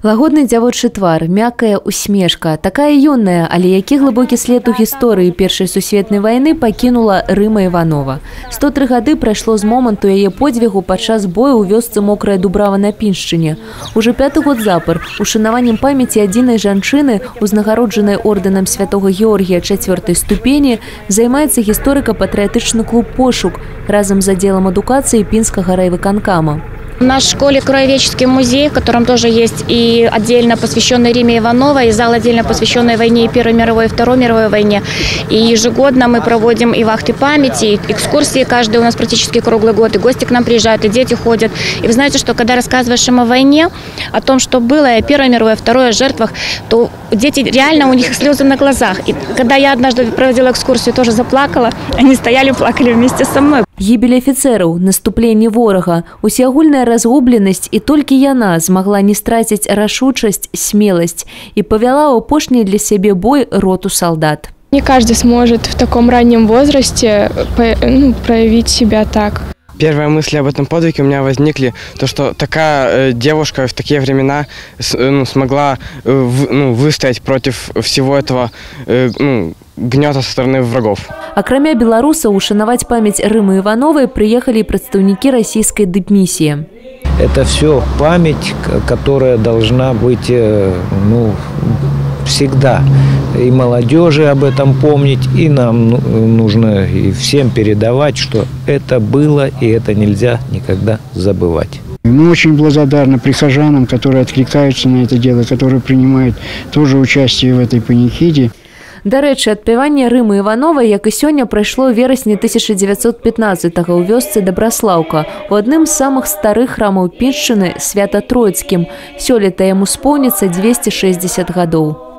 Лагодны дзявочы твар, мяккая усмешка. Такая юная, але які глыбокі след у гісторыі Першай сусветнай вайны пакінула Рыма Іванова. 103 гады прайшло з моманту яе подзвігу падчас бою ў вёсцы Мокрая Дубрава на Піншчыне. Уже 5-й год запар ушанаваннем памяці адзінай жанчыны, узнагароджанай ордэнам Святого Георгія 4-й ступені, займаецца гісторыка-патрыятычны клуб «Пошук» разам з аддзелам адукацыі Пінскага райвыканкама. В нашей школе краеведческий музей, в котором тоже есть и отдельно посвященный Риме Ивановой, и зал отдельно посвященный войне и Первой мировой, и Второй мировой войне. И ежегодно мы проводим и вахты памяти, и экскурсии каждый у нас практически круглый год, и гости к нам приезжают, и дети ходят. И вы знаете, что когда рассказываешь им о войне, о том, что было, и Первой мировой, и Второй, о жертвах, то дети реально, у них слезы на глазах. И когда я однажды проводила экскурсию, тоже заплакала, они стояли, плакали вместе со мной. Гібель афіцэраў, наступленне ворага, усеагульная разгубленасць і толькі яна змагла не страціць рашучасць, смеласць і павяла ў апошні для сябе бой роту солдат. Не каждый сможет в таком раннем возрасте проявить себя так. Первые мысли об этом подвиге у меня возникли, то что такая девушка в такие времена смогла выстоять против всего этого гнета со стороны врагов. Акрамя белорусов, ушановать память Рымы Ивановой приехали и представники российской дипмиссии. Это все память, которая должна быть всегда. И молодежи об этом помнить, и нам нужно и всем передавать, что это было, и это нельзя никогда забывать. Мы очень благодарны прихожанам, которые откликаются на это дело, которые принимают тоже участие в этой панихиде. Дарэчы, адпяванне Рымы Івановай, як і сёння, прайшло ў верасні 1915-го ў вёсцы Дабраслаўка, у адным з самых старых храмаў Піншчыны Свято-Троіцкім. Сёлета яму споўніцца 260 гадоў.